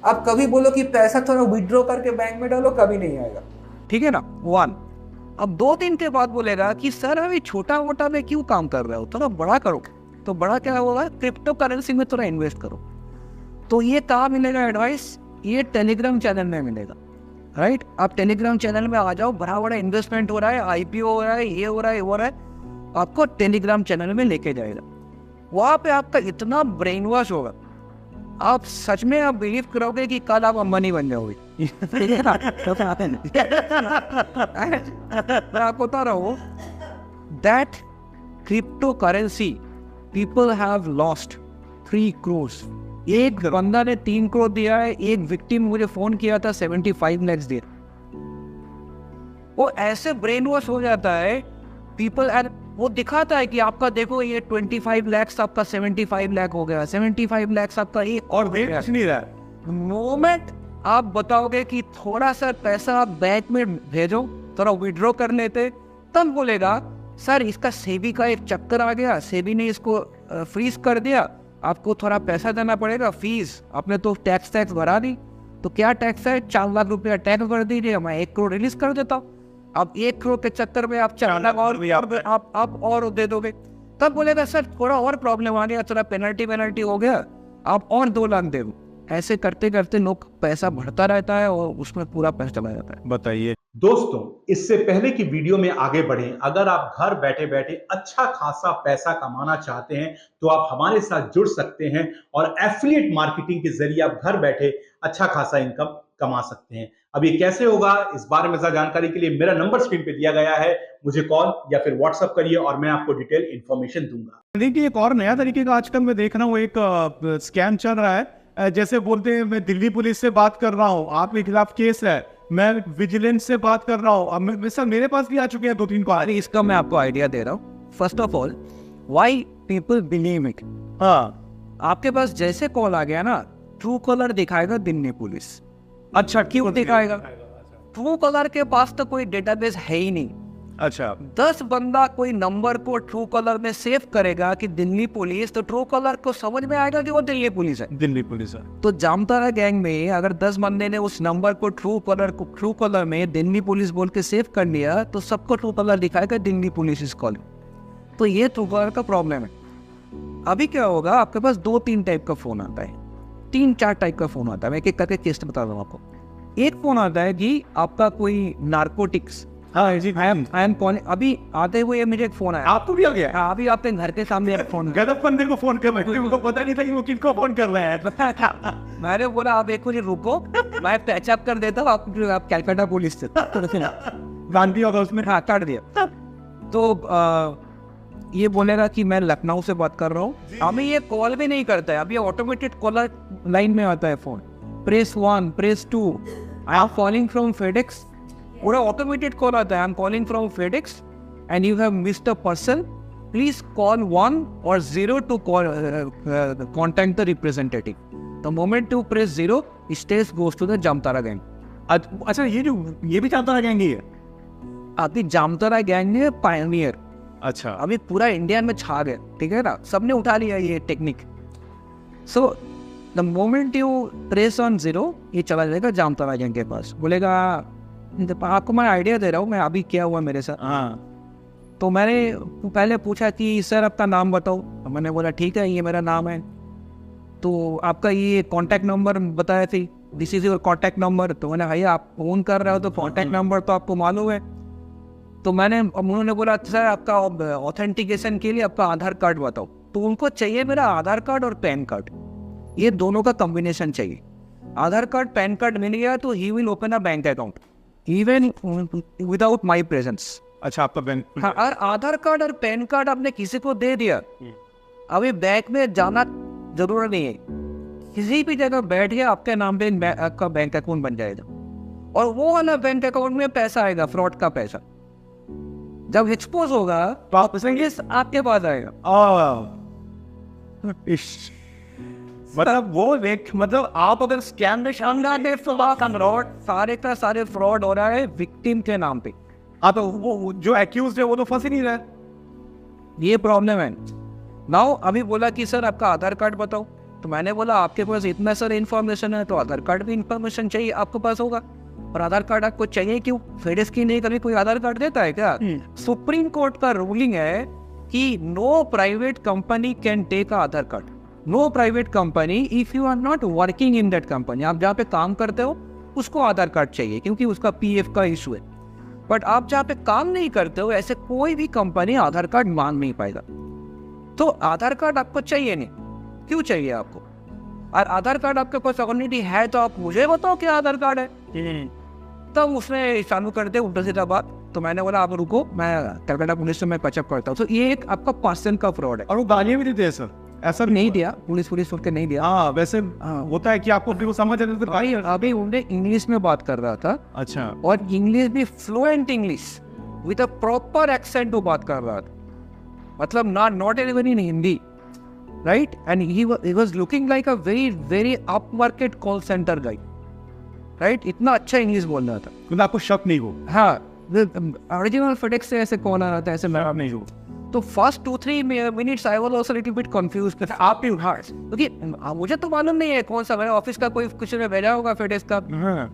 आप कभी बोलो कि पैसा थोड़ा विड्रॉ करके बैंक में डालो, कभी नहीं आएगा। ठीक है ना, 1। अब 2 दिन के बाद बोलेगा कि सर अभी छोटा मोटा में क्यों काम कर रहे हो, थोड़ा बड़ा करो। तो बड़ा क्या होगा, क्रिप्टो करेंसी में थोड़ा इन्वेस्ट करो। तो ये कहाँ मिलेगा एडवाइस, ये टेलीग्राम चैनल में मिलेगा, राइट। आप टेलीग्राम चैनल में आ जाओ, बड़ा बड़ा इन्वेस्टमेंट हो रहा है, आईपीओ हो रहा है, ये हो रहा है, वो हो रहा है, आपको टेलीग्राम चैनल में लेके जाएगा। वहाँ पे आपका इतना ब्रेन वॉश होगा, आप सच में आप बिलीव करोगे कि कल आप अंबानी बन जाओगे। मैं आपको बता रहा हूँ, that crypto currency people have lost 3 crores। एक बंदा ने 3 करोड़ दिया है, एक विक्टिम मुझे फोन किया था 75 lakhs दिया। वो ऐसे ब्रेन वॉश हो जाता है पीपल, एंड वो दिखाता है कि आपका देखो ये 25 lakhs आपका 75 lakh हो गया, 75 lakhs आपका एक और कुछ नहीं रहा। मोमेंट आप बताओगे कि थोड़ा सा पैसा आप बैंक में भेजो, थोड़ा विड्रॉ कर लेते, तब बोलेगा सर इसका सेबी का एक चक्कर आ गया, सेबी ने इसको फ्रीज कर दिया, आपको थोड़ा पैसा देना पड़ेगा फीस, आपने तो टैक्स भरा दी। तो क्या टैक्स है, 4 लाख रुपया टैक्स भर दीजिए, मैं 1 करोड़ रिलीज कर देता हूँ। अब 1 करोड़ के चक्कर में आप 4 लाख और दे दोगे। तब बोलेगा सर थोड़ा और प्रॉब्लम आ गया, थोड़ा पेनल्टी हो गया, आप और 2 लाख दे दो। ऐसे करते करते लोग पैसा बढ़ता रहता है और उसमें पूरा पैसा चला जाता है। बताइए दोस्तों, इससे पहले कि वीडियो में आगे बढ़ें, अगर आप घर बैठे बैठे अच्छा खासा पैसा कमाना चाहते हैं तो आप हमारे साथ जुड़ सकते हैं और एफिलिएट मार्केटिंग के जरिए आप घर बैठे अच्छा खासा इनकम कमा सकते हैं। अब ये कैसे होगा, इस बारे में ज्यादा जानकारी के लिए मेरा नंबर स्क्रीन पे दिया गया है, मुझे कॉल या फिर व्हाट्सएप करिए और मैं आपको डिटेल इंफॉर्मेशन दूंगा। देखिए, एक और नया तरीके का आजकल मैं देख रहा हूँ, एक स्कैम चल रहा है। जैसे बोलते हैं मैं दिल्ली पुलिस से बात कर रहा हूँ, आपके खिलाफ केस है, मैं विजिलेंस से बात कर रहा हूँ। अब सर मेरे पास भी आ चुके हैं 2-3 कॉल। इसका मैं आपको आइडिया दे रहा हूँ। First of all, why people believe it. हाँ, आपके पास जैसे कॉल आ गया ना, ट्रू कलर दिखाएगा दिल्ली पुलिस। अच्छा, क्यों दिखाएगा? ट्रू कलर के पास तो कोई डेटाबेस है ही नहीं। अच्छा, 10 बंदा कोई नंबर को ट्रू कलर में सेव करेगा कि दिल्ली पुलिस, तो ट्रू कलर को समझ में आएगा कि वो दिल्ली पुलिस है। दिल्ली पुलिस है। तो जामताड़ा गैंग में अगर 10 बंदे ने उस नंबर को ट्रू कलर में दिल्ली पुलिस बोल के सेव कर लिया, तो सबको ट्रू कलर दिखाएगा दिल्ली पुलिस इज कॉलिंग। तो ये ट्रू कलर का प्रॉब्लम है। अभी क्या होगा, आपके पास 2-3 टाइप का फोन आता है, 3-4 टाइप का फोन आता है। मैं एक एक करके केस बता रहा हूँ आपको। एक फोन आता है कि आपका कोई नार्कोटिक्स, हाँ जी, आई एम कॉलिंग। अभी आते हुए मुझे एक फोन आया। आपको भी आ गया? हाँ, अभी आपके घर के सामने एक फोन। गलत बंदे को फोन कर रहे हैं, उनको पता नहीं था कि वो किनको फोन कर रहे हैं। मैंने बोला आप एक मिनट रुको, मैं पैचअप कर देता हूँ, आप कैलकाटा पुलिस से गांधी होगा उसमें। हाँ, काट दिया। तो ये बोलेगा कि मैं लखनऊ से बात कर रहा हूँ। हमें ये कॉल भी नहीं करता है, अभी ऑटोमेटेड कॉलर लाइन में आता है phone, press 1, press 2, I am calling from FedEx. पूरा ऑटोमेटेड कॉल आता है, I am calling from FedEx and you have missed a person, please call 1 or 0 to contact the representative. The moment you press 0, stage goes to the Jamtara gang. अच्छा, ये भी Jamtara gang ही है? अभी Jamtara gang ने Pioneer, अच्छा, अभी पूरा इंडिया में छा गए, ठीक है ना, सबने उठा लिया ये technique. So the moment you press on 0, ये चला जाएगा जामताड़ा गैंग के पास। बोलेगा आपको मैं आइडिया दे रहा हूँ, मैं अभी क्या हुआ मेरे साथ। हाँ, तो मैंने पहले पूछा कि सर आपका नाम बताओ, तो मैंने बोला ठीक है ये मेरा नाम है। तो आपका ये कॉन्टैक्ट नंबर बताया थी, this is your contact number. तो मैंने भैया आप फोन कर रहे हो तो कॉन्टैक्ट नंबर तो आपको मालूम है। तो उन्होंने बोला सर आपका ऑथेंटिकेशन के लिए आपका आधार कार्ड बताओ। तो उनको चाहिए मेरा आधार कार्ड और पैन कार्ड, ये दोनों का कॉम्बिनेशन चाहिए। आधार कार्ड पैन कार्ड मिल गया तो he will open a bank account even without my presence. अच्छा, आपका बैंक। हाँ, और आधार कार्ड और पैन कार्ड आपने किसी को दे दिया, अभी बैंक में जाना जरूरत नहीं है, किसी भी जगह बैठ के आपके नाम पे आपका बैंक अकाउंट बन जाएगा, और वो वाला बैंक अकाउंट में पैसा आएगा, फ्रॉड का पैसा जब एक्सपोज होगा तो आपके पास आएगा। मतलब वो मतलब आप अगर स्कैम में सारे का सारे फ्रॉड हो रहा है विक्टिम के नाम पे। हाँ, तो वो जो एक्यूज है वो तो फंस ही नहीं रहा है, ये प्रॉब्लम है। नाउ अभी बोला कि सर आपका आधार कार्ड बताओ, तो मैंने बोला आपके पास इतना सारा इन्फॉर्मेशन है तो आधार कार्ड भी इन्फॉर्मेशन चाहिए आपके पास होगा, और आधार कार्ड आपको चाहिए क्यों? फेडेक्स की नहीं कभी कोई आधार कार्ड देता है क्या? सुप्रीम कोर्ट का रूलिंग है कि no private company can take Aadhaar card, no private company if you are not working in that company. आप जहाँ पे काम करते हो उसको आधार कार्ड चाहिए क्योंकि उसका पीएफ का इशू है, बट आप जहाँ पे काम नहीं करते हो ऐसे कोई भी कंपनी आधार कार्ड मांग नहीं पाएगा। तो आधार कार्ड आपको चाहिए नहीं, क्यों चाहिए आपको? और आधार कार्ड आपके पास ऑलरेडी है तो आप मुझे बताओ क्या आधार कार्ड है। तब उसने चालू कर दे उल्टा सीधा बात, तो मैंने बोला आप रुको, मैं कलकत्ता पुलिस से मैं पचअप करता हूँ। तो ये एक आपका पर्सन का फ्रॉड है। और वो गालियाँ भी देते हैं सर, ऐसा नहीं दिया, पुलिस के नहीं दिया। हाँ, वैसे होता है कि आपको फिर वो समझ आते तो भाई अभी उन्हें इंग्लिश में बात कर रहा था। अच्छा, और इंग्लिश भी fluent English with a proper accent वो बात कर रहा था, मतलब not even in Hindi, right? And he was looking like a very up market call centre guy, right? इतना अच्छा इंग्लिश बोल रहा था, मतलब आपको शक नहीं हो? हाँ, ओरिजिनल फेडेक्स से ऐसे कॉल आ रहा था, ऐसे मैं नहीं हो। तो first 2-3 minutes I was also little bit confused. आप भी क्योंकि मुझे तो मालूम नहीं है कौन सा, मेरे ऑफिस का कोई कुछ ने भेजा होगा फेडेक्स का,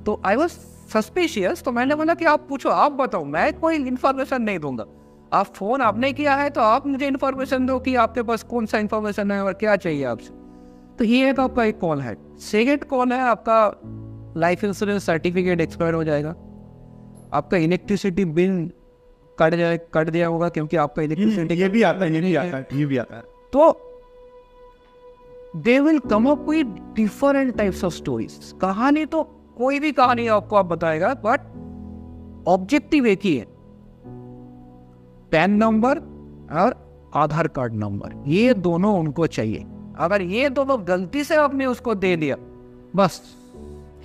तो आई वाज सस्पिशियस। तो मैंने बोला कि आप पूछो, आप बताओ, मैं कोई इन्फॉर्मेशन नहीं दूंगा। आप फोन आपने किया है तो आप मुझे इन्फॉर्मेशन दो कि आपके पास कौन सा इन्फॉर्मेशन है और क्या चाहिए आपसे। तो ये एक आपका एक कॉल है। सेकेंड कॉल है आपका लाइफ इंश्योरेंस सर्टिफिकेट एक्सपायर हो जाएगा, आपका इलेक्ट्रिसिटी बिल कट दिया होगा क्योंकि आपका इलेक्ट्रिसिटी, ये भी आता है, ये भी आता है। तो they will come up with different types of stories. कहानी तो कोई भी कहानी आपको आप बताएगा, बट ऑब्जेक्टिव एक ही है, पैन नंबर और आधार कार्ड नंबर, ये दोनों उनको चाहिए। अगर ये दोनों गलती से आपने उसको दे दिया, बस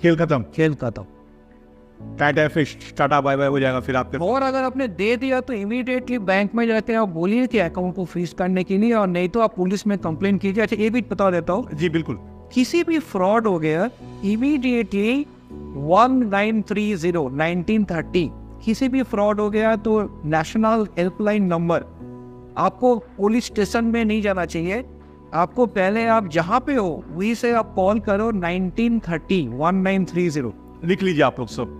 खेल खत्म। टाटा बाय बाय हो जाएगा फिर आपके। और अगर आपने दे दिया तो इमीडिएटली बैंक में जाके आप बोलिए कि अकाउंट को फ्रीज करने के लिए, और नहीं तो आप पुलिस में कंप्लेंट कीजिए। अच्छा, ये भी बता देता हूँ जी, बिल्कुल, किसी भी फ्रॉड हो गया इमीडिएटली 1930 किसी भी फ्रॉड हो गया तो नेशनल हेल्पलाइन नंबर, आपको पुलिस स्टेशन में नहीं जाना चाहिए, आपको पहले आप जहाँ पे हो वहीं से आप कॉल करो 1930 लिख लीजिए आप लोग सब।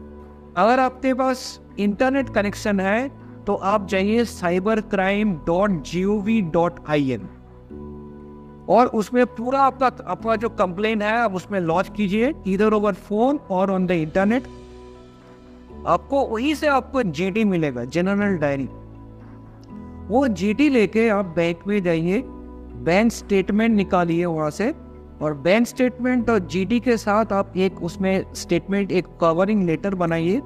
अगर आपके पास इंटरनेट कनेक्शन है तो आप जाइए cybercrime.gov.in और उसमें पूरा आपका जो कंप्लेन है आप उसमें लॉन्च कीजिए, इधर ओवर फोन और ऑन द इंटरनेट। आपको वहीं से आपको जीडी मिलेगा, जनरल डायरी। वो जीडी लेके आप बैंक में जाइए, बैंक स्टेटमेंट निकालिए वहाँ से, और बैंक स्टेटमेंट और जीडी के साथ आप एक उसमें स्टेटमेंट, एक कवरिंग लेटर बनाइए,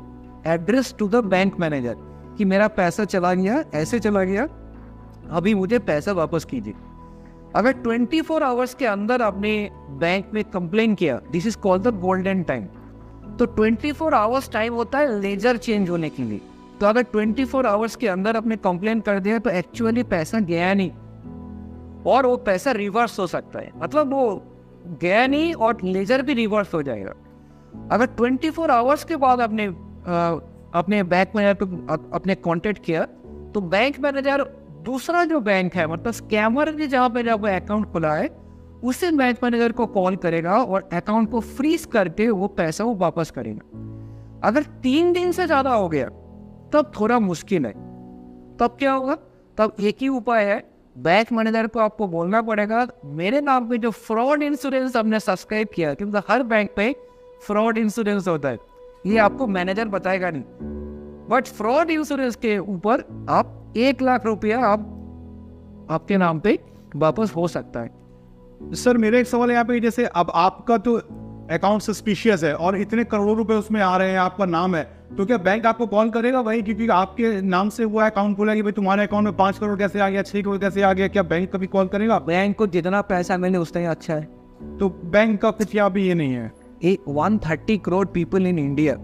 address to the bank manager कि मेरा पैसा चला गया, ऐसे चला गया, अभी मुझे पैसा वापस कीजिए। अगर 24 आवर्स के अंदर आपने बैंक में कंप्लेन किया, this is called the golden time. तो 24 आवर्स टाइम होता है लेजर चेंज होने के लिए। तो अगर 24 आवर्स के अंदर आपने कंप्लेन कर दिया तो एक्चुअली पैसा गया नहीं, और वो पैसा रिवर्स हो सकता है, मतलब वो गया नहीं और लेजर भी रिवर्स हो जाएगा। अगर 24 आवर्स के बाद अपने बैंक मैनेजर अपने कांटेक्ट किया तो बैंक मैनेजर दूसरा जो बैंक है, मतलब स्कैमर ने जहाँ पे जब अकाउंट खुला है उसी बैंक मैनेजर को कॉल करेगा और अकाउंट को फ्रीज करके वो पैसा वो वापस करेगा। अगर 3 दिन से ज़्यादा हो गया तब थोड़ा मुश्किल है। तब क्या होगा? तब एक ही उपाय है, बैंक मैनेजर को आपको बोलना पड़ेगा मेरे नाम पे जो फ्रॉड इंश्योरेंस हमने सब्सक्राइब किया, क्योंकि हर बैंक पे फ्रॉड इंश्योरेंस होता है, ये आपको मैनेजर बताएगा नहीं, बट फ्रॉड इंश्योरेंस के ऊपर आप 1 लाख रुपया आपके नाम पे वापस हो सकता है। सर मेरा एक सवाल यहाँ पे, जैसे अब आपका तो अकाउंट सस्पिशियस है और इतने करोड़ों रुपए उसमें आ रहे हैं, आपका नाम है, तो क्या बैंक आपको कॉल करेगा भाई? क्योंकि आपके नाम से वो अकाउंट खोला कि भाई तुम्हारे अकाउंट में 5 करोड़ कैसे आ गया, 6 करोड़ कैसे आ गया, क्या बैंक कभी कॉल करेगा? बैंक को जितना पैसा मिले उतना ही अच्छा है। तो बैंक का कुछ यहाँ भी ये नहीं है। 130 crore people in India,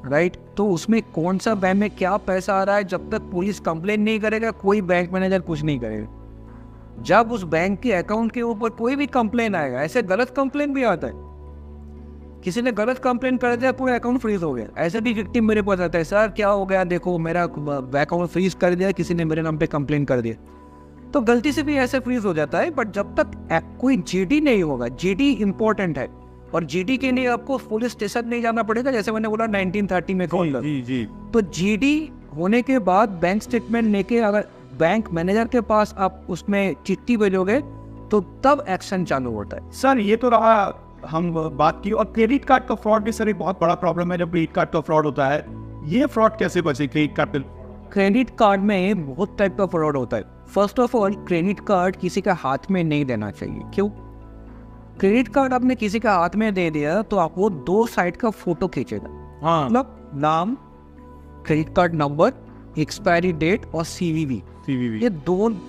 right? तो उसमें कौन सा बैंक में क्या पैसा आ रहा है, जब तक पुलिस कंप्लेन नहीं करेगा कोई बैंक मैनेजर कुछ नहीं करेगा। जब उस बैंक के अकाउंट के ऊपर कोई भी कंप्लेन आएगा, ऐसे गलत कंप्लेन भी आता है, किसी ने गलत कंप्लेन कर दिया पूरा अकाउंट फ्रीज हो गया, ऐसे भी विक्टिम मेरे पास आता है, सर क्या हो गया, देखो मेरा अकाउंट फ्रीज कर दिया, किसी ने मेरे नाम पे कंप्लेन कर दिया। तो गलती से भी ऐसे फ्रीज हो जाता है, बट जब तक कोई जीडी नहीं होगा, जीडी इंपॉर्टेंट है, और जीडी के लिए आपको पुलिस स्टेशन नहीं जाना पड़ेगा, जैसे मैंने बोला 1930 में खोल। जी। तो जीडी होने के बाद बैंक स्टेटमेंट लेके अगर बैंक मैनेजर के पास आप उसमें चिट्ठी भेजोगे तो तब एक्शन चालू होता है। सर ये तो रहा, हम बात की, और क्रेडिट कार्ड का फ्रॉड भी सर एक बहुत बड़ा प्रॉब्लम है। जब क्रेडिट कार्ड का फ्रॉड होता है, ये फ्रॉड कैसे बचे क्रेडिट कार्ड पे? क्रेडिट कार्ड में बहुत टाइप का फ्रॉड होता है। First of all, credit card किसी का हाथ में नहीं देना चाहिए। क्यों? क्रेडिट कार्ड आपने किसी का हाथ में दे दिया तो आप वो 2 साइड का फोटो खींचेगा। हाँ, मतलब नाम, credit card number, expiry date और सीवीवी, ये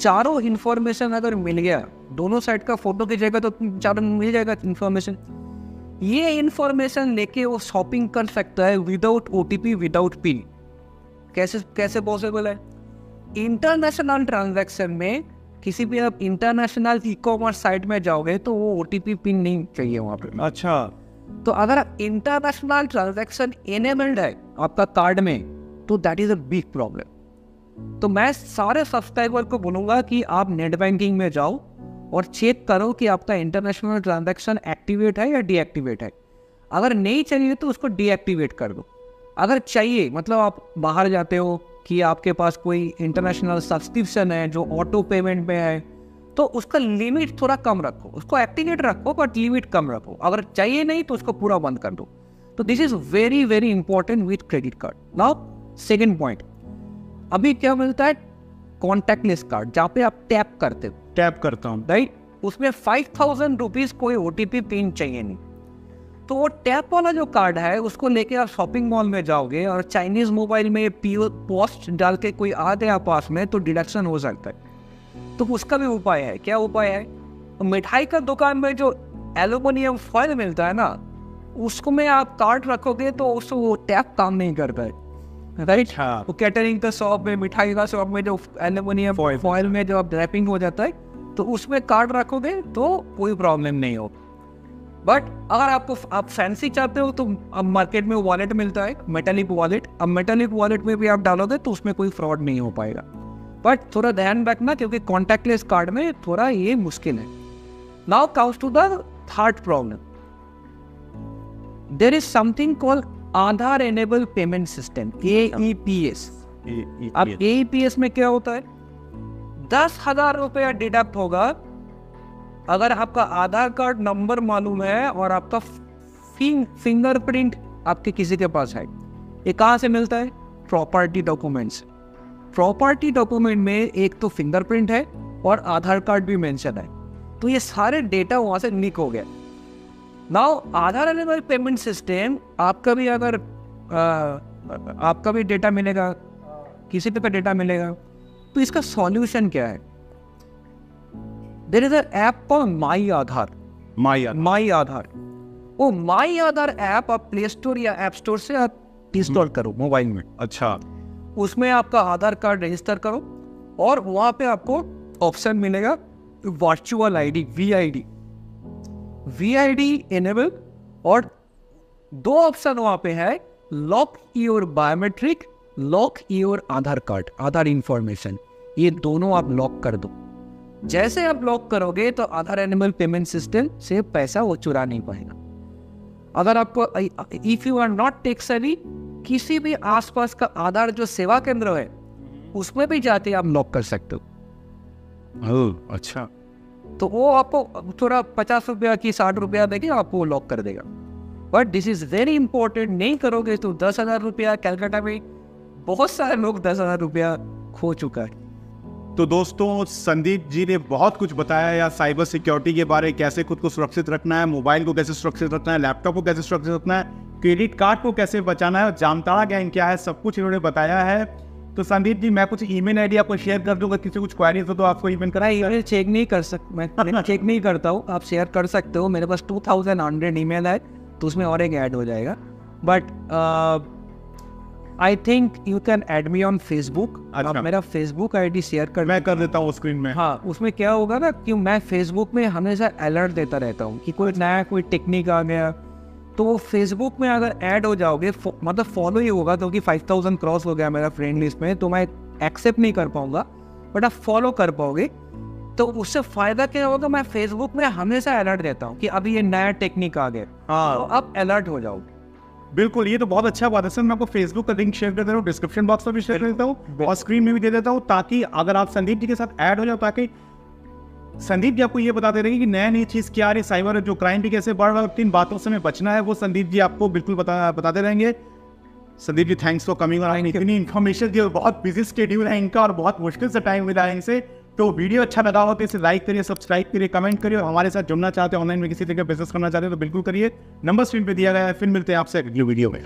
चारों इंफॉर्मेशन अगर मिल गया, दोनों साइड का फोटो खींचेगा तो चारों मिल जाएगा इंफॉर्मेशन। ये इंफॉर्मेशन लेके वो शॉपिंग कर सकता है विदाउट ओटीपी, विदाउट पिन। कैसे पॉसिबल है? इंटरनेशनल ट्रांजैक्शन में किसी भी आप इंटरनेशनल ई-कॉमर्स साइट में जाओगे तो वो ओटीपी पिन नहीं चाहिए वहाँ पे। अच्छा, तो अगर इंटरनेशनल ट्रांजैक्शन एनेबल्ड है आपका कार्ड में तो that is a big problem. तो मैं सारे सब्सक्राइबर को बोलूँगा कि आप नेट बैंकिंग में जाओ और चेक करो कि आपका इंटरनेशनल ट्रांजैक्शन एक्टिवेट है या डीएक्टिवेट है। अगर नहीं चाहिए तो उसको डीएक्टिवेट कर दो। अगर चाहिए, मतलब आप बाहर जाते हो कि आपके पास कोई इंटरनेशनल सब्सक्रिप्शन है जो ऑटो पेमेंट में है, तो उसका लिमिट थोड़ा कम रखो, उसको एक्टिवेट रखो बट लिमिट कम रखो। अगर चाहिए नहीं तो उसको पूरा बंद कर दो। तो this is very very important with credit card. Now second point, अभी क्या मिलता है? कॉन्टैक्टलेस कार्ड, जहाँ पे आप टैप करते हो। टैप करता हूँ, राइट? उसमें 5000 रुपीज कोई ओटीपी पिन चाहिए नहीं। तो वो टैप वाला जो कार्ड है उसको लेके आप शॉपिंग मॉल में जाओगे और चाइनीज मोबाइल में पोस्ट डाल के कोई आ गया पास में तो डिडक्शन हो सकता है। तो उसका भी उपाय है। क्या उपाय है? मिठाई का दुकान में जो एल्यूमिनियम फॉइल मिलता है ना, उसको में आप कार्ड रखोगे तो उसको वो टैप काम नहीं करता है, राइट? वो कैटरिंग का शॉप में, मिठाई का शॉप में जो एल्यूमिनियम फॉइल में जो आप रैपिंग हो जाता है तो उसमें कार्ड रखोगे तो कोई प्रॉब्लम नहीं हो। बट अगर आप फैंसी चाहते हो तो अब मार्केट में वॉलेट मिलता है, मेटालिक वॉलेट। अब मेटालिक वॉलेट में भी आप डालोगे तो उसमें कोई फ्रॉड नहीं हो पाएगा। बट थोड़ा ध्यान रखना क्योंकि कॉन्टैक्टलेस कार्ड में थोड़ा ये मुश्किल है। Now comes to the third problem, there is something called Aadhaar enable payment system, AEPS। अब AEPS में क्या होता है? 10,000 रुपया डिडक्ट होगा अगर आपका आधार कार्ड नंबर मालूम है और आपका फिंगरप्रिंट आपके किसी के पास है। ये कहाँ से मिलता है? Property documents. प्रॉपर्टी डॉक्यूमेंट में एक तो फिंगरप्रिंट है और आधार कार्ड भी मेंशन है, तो ये सारे डेटा वहाँ से लीक हो गया। नाउ आधार एनेबल पेमेंट सिस्टम, आपका भी अगर आपका भी डेटा मिलेगा, किसी पे का डेटा मिलेगा, तो इसका सॉल्यूशन क्या है? There is an app called my Aadhaar. My Aadhaar, वो माई आधार ऐप आप प्ले स्टोर या ऐप स्टोर से आप इंस्टॉल करो मोबाइल में। अच्छा, उसमें आपका आधार कार्ड रजिस्टर करो और वहाँ पे आपको ऑप्शन मिलेगा वर्चुअल आईडी, VID एनेबल, और 2 ऑप्शन वहाँ पे है, lock your biometric, lock your Aadhaar card, Aadhaar information. ये दोनों आप लॉक कर दो। जैसे आप लॉक करोगे तो आधार एनेबल पेमेंट सिस्टम से पैसा वो चुरा नहीं पाएगा। अगर आपको if you are not tech savvy, किसी भी आसपास का आधार जो सेवा केंद्र है उसमें भी जाते आप लॉक कर सकते हो। अच्छा, तो वो आपको थोड़ा 50 रुपया की 60 रुपया देके आपको वो लॉक कर देगा। But this is very important, नहीं करोगे तो 10,000 रुपया। कैलकाटा में बहुत सारे लोग 10,000 रुपया खो चुका है। तो दोस्तों संदीप जी ने बहुत कुछ बताया यार साइबर सिक्योरिटी के बारे में, कैसे खुद को सुरक्षित रखना है, मोबाइल को कैसे सुरक्षित रखना है, लैपटॉप को कैसे सुरक्षित रखना है, क्रेडिट कार्ड को कैसे बचाना है और जामताड़ा गैंग क्या है, सब कुछ इन्होंने बताया है। तो संदीप जी मैं कुछ ईमेल आईडी आपको शेयर कर दूंगा, किसी कुछ क्वेरीज हो तो आपको ईमेल करा। ईमेल चेक नहीं कर सकता, मैं चेक नहीं करता हूँ, आप शेयर कर सकते हो। मेरे पास 2100 ईमेल है तो उसमें और एक ऐड हो जाएगा। But I think you can add me on Facebook. आप मेरा फेसबुक आईडी शेयर कर, मैं कर देता हूँ स्क्रीन में। हाँ, उसमें क्या होगा ना कि मैं फेसबुक में हमेशा अलर्ट देता रहता हूँ कि कोई नया कोई टेक्निक आ गया, तो वो फेसबुक में अगर ऐड हो जाओगे, मतलब फॉलो ही होगा, क्योंकि 5000 क्रॉस हो गया मेरा फ्रेंड लिस्ट में, तो मैं एक्सेप्ट नहीं कर पाऊंगा, बट आप फॉलो कर पाओगे। तो उससे फायदा क्या होगा, मैं फेसबुक में हमेशा अलर्ट देता हूँ कि अभी ये नया टेक्निक आ गया, हाँ, तो आप अलर्ट हो जाओगे। बिल्कुल, ये तो बहुत अच्छा बात है सर। मैं आपको फेसबुक का लिंक शेयर कर देता हूँ, डिस्क्रिप्शन बॉक्स में भी शेयर कर देता हूँ और स्क्रीन में भी दे देता हूँ, ताकि अगर आप संदीप जी के साथ ऐड हो जाओ, ताकि संदीप जी आपको ये बताते रहेंगे कि नया नई चीज़ क्या आ रही है, साइबर जो क्राइम भी कैसे बढ़ रहा है, किन बातों से हमें बचना है, वो संदीप जी आपको बिल्कुल बताते रहेंगे। Sandeep ji thanks for coming और इतनी इन्फॉर्मेशन दी, बहुत बिजी स्केड्यूल है इनका और बहुत मुश्किल से टाइम मिला है इनसे। तो वीडियो अच्छा लगा हो तो इसे लाइक करिए, सब्सक्राइब करिए, कमेंट करिए और हमारे साथ जुड़ना चाहते हैं, ऑनलाइन में किसी तरह का बिजनेस करना चाहते हैं तो बिल्कुल करिए। नंबर स्क्रीन पे दिया गया है। फिर मिलते हैं आपसे अगली वीडियो में।